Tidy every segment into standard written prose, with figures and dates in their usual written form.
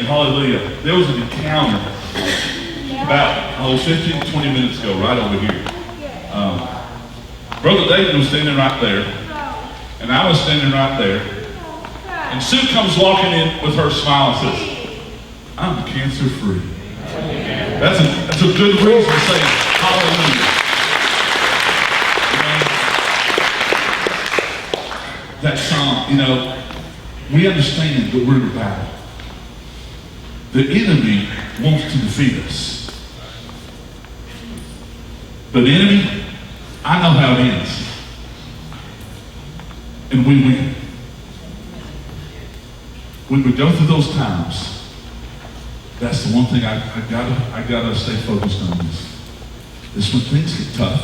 Hallelujah. There was an encounter about 15 to 20 minutes ago, right over here. Brother David was standing right there, and I was standing right there. And Sue comes walking in with her smile and says, "I'm cancer free." That's a good reason to say hallelujah. That song, we understand that we're in a battle. The enemy wants to defeat us. But the enemy, I know how it ends. And we win. When we go through those times, that's the one thing I gotta stay focused on is when things get tough,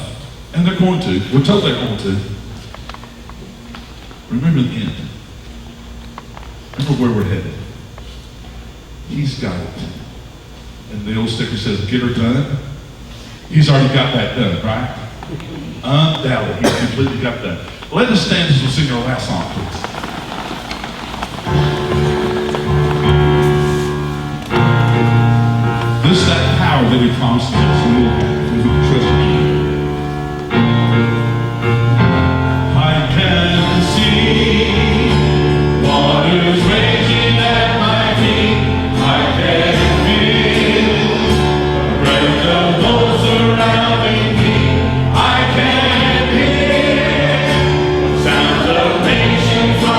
and they're going to. We're told they're going to. Remember the end. Remember where we're headed. He's got it. And the old sticker says, "Get her done." He's already got that done, right? Undoubtedly, he's completely got that. Let us stand as we sing our last song, please. This is that power that he promises us, and we'll have if we can trust him. I can see waters raging at my feet. I can feel the breath of those surrounding me. I can hear sounds of nations.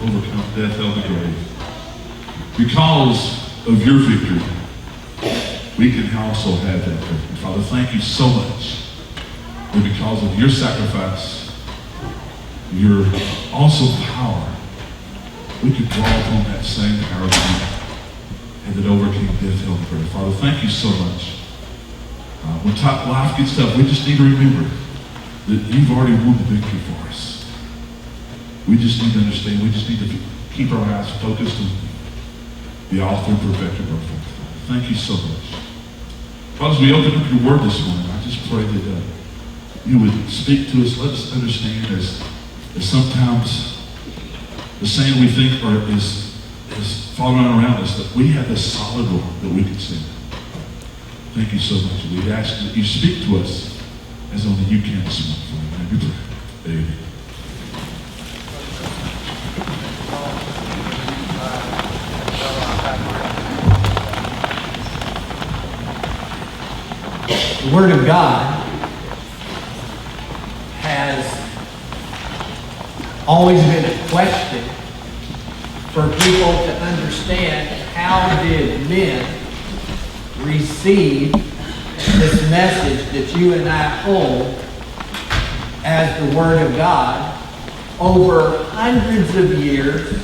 overcome death, hell, and the grave. Because of your victory, we can also have that victory. Father, thank you so much that because of your sacrifice, your awesome power, we can draw upon that same power and that overcame death, hell, and the grave. Father, thank you so much. When life gets tough, we just need to remember that you've already won the victory for us. We just need to understand, we just need to keep our eyes focused on the author and perfecter of our faith. Thank you so much. Father, as we open up your word this morning, I just pray that you would speak to us. Let us understand as sometimes the sand we think is falling around us, that we have this solid rock that we can stand. Thank you so much. We ask that you speak to us as only you can this morning. Amen. The Word of God has always been a question for people to understand: how did men receive this message that you and I hold as the Word of God over hundreds of years?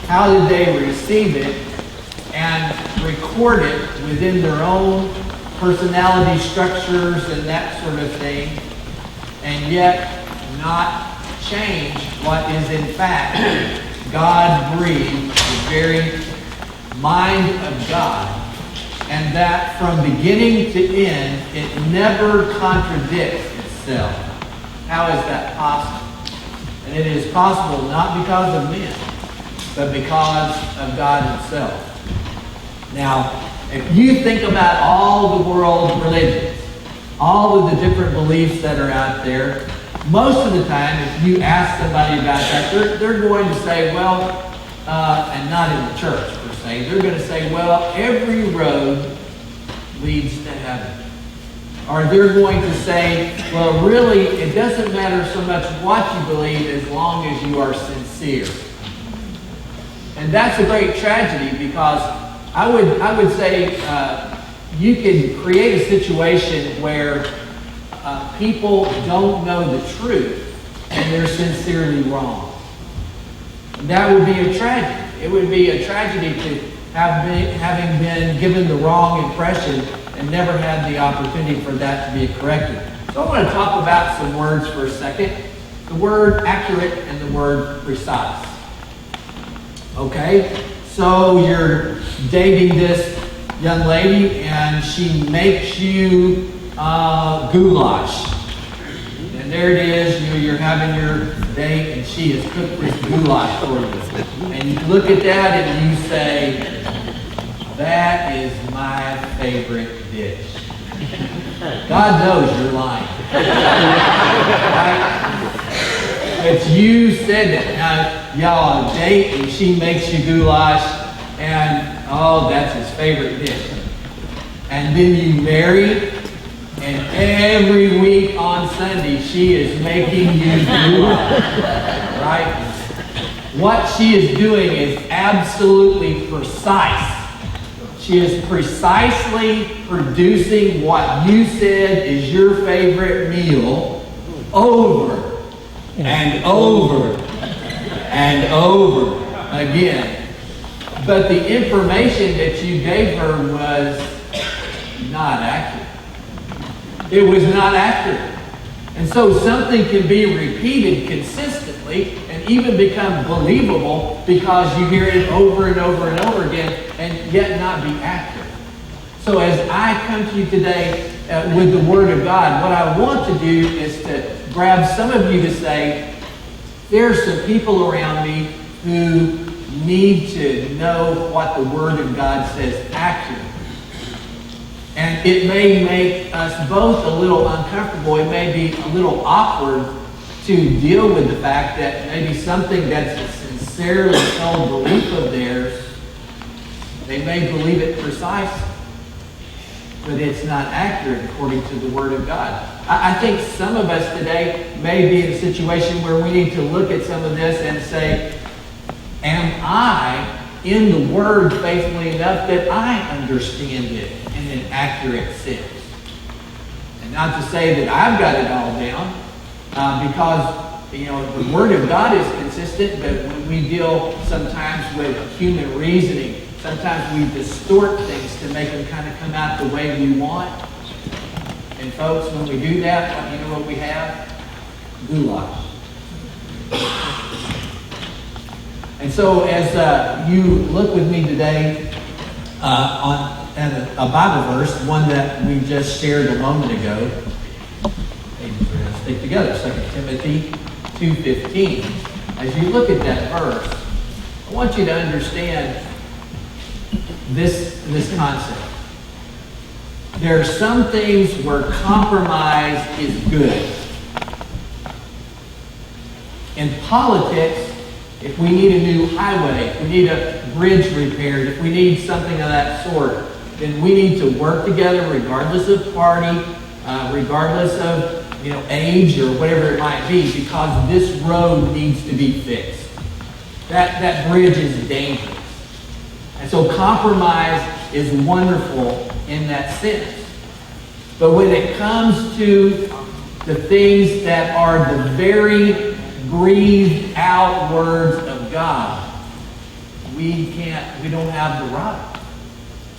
How did they receive it and record it within their own personality structures and that sort of thing, and yet not change what is in fact God-breathed, the very mind of God, and that from beginning to end, it never contradicts itself? How is that possible? And it is possible not because of men, but because of God himself. Now, if you think about all the world religions, all of the different beliefs that are out there, most of the time, if you ask somebody about that, they're going to say, well, and not in the church per se, they're going to say, well, every road leads to heaven. Or they're going to say, well, really, it doesn't matter so much what you believe as long as you are sincere. And that's a great tragedy, because I would say you can create a situation where people don't know the truth and they're sincerely wrong. That would be a tragedy. It would be a tragedy to having been given the wrong impression and never had the opportunity for that to be corrected. So I want to talk about some words for a second. The word accurate and the word precise. Okay? So you're dating this young lady and she makes you goulash. And there it is, you're having your date and she has cooked this goulash for you. And you look at that and you say, that is my favorite dish. God knows you're lying. Right? It's you said it. Now, y'all on a date and she makes you goulash and, oh, that's his favorite dish. And then you marry, and every week on Sunday she is making you goulash. Right? What she is doing is absolutely precise. She is precisely producing what you said is your favorite meal over and over and over again. But the information that you gave her was not accurate. It was not accurate. And so something can be repeated consistently and even become believable because you hear it over and over and over again and yet not be accurate. So as I come to you today with the Word of God, what I want to do is to grab some of you to say, there are some people around me who need to know what the Word of God says accurately. And it may make us both a little uncomfortable. It may be a little awkward to deal with the fact that maybe something that's a sincerely held belief of theirs, they may believe it precisely, but it's not accurate according to the Word of God. I think some of us today may be in a situation where we need to look at some of this and say, Am I in the Word faithfully enough that I understand it in an accurate sense? And not to say that I've got it all down, because the Word of God is consistent, but when we deal sometimes with human reasoning, sometimes we distort things to make them kind of come out the way we want. And folks, when we do that, you know what we have? Goulash. And so as you look with me today on a Bible verse, one that we just shared a moment ago, maybe we're going to stick together, 2 Timothy 2:15. As you look at that verse, I want you to understand this concept. There are some things where compromise is good. In politics, if we need a new highway, if we need a bridge repaired, if we need something of that sort, then we need to work together regardless of party, regardless of age or whatever it might be, because this road needs to be fixed. That bridge is dangerous. And so compromise is wonderful in that sense. But when it comes to the things that are the very breathed out words of God, we don't have the right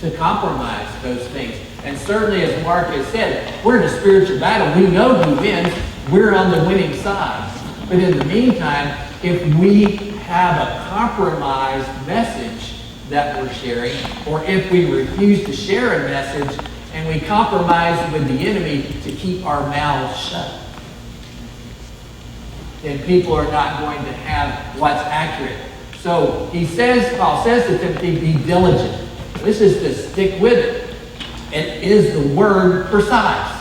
to compromise those things. And certainly, as Mark has said, we're in a spiritual battle. We know who wins. We're on the winning side. But in the meantime, if we have a compromised message that we're sharing, or if we refuse to share a message and we compromise with the enemy to keep our mouths shut, then people are not going to have what's accurate. So Paul says to Timothy, be diligent. This is to stick with it. It is the word precise.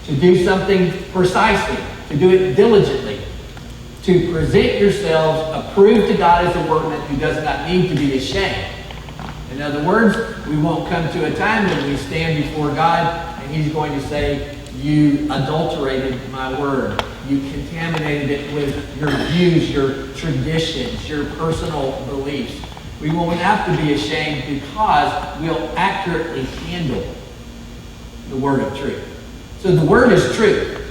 To do something precisely. To do it diligently. To present yourselves approved to God as a workman who does not need to be ashamed. In other words, we won't come to a time when we stand before God and He's going to say, you adulterated my word. You contaminated it with your views, your traditions, your personal beliefs. We won't have to be ashamed because we'll accurately handle the word of truth. So the word is true.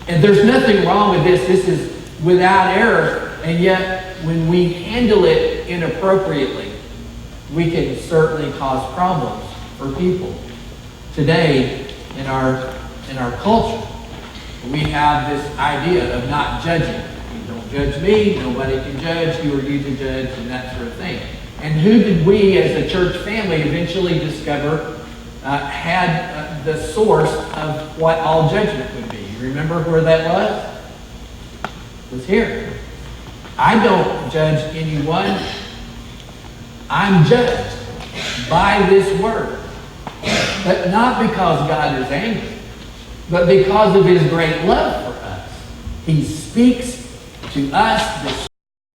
And there's nothing wrong with this. This is without error. And yet, when we handle it inappropriately, we can certainly cause problems for people. Today, in our culture, we have this idea of not judging. You don't judge me, nobody can judge, who are you to judge, and that sort of thing. And who did we as a church family eventually discover had the source of what all judgment would be? You remember where that was? It was here. I don't judge anyone. I'm judged by this word. But not because God is angry, but because of His great love for us. He speaks to us this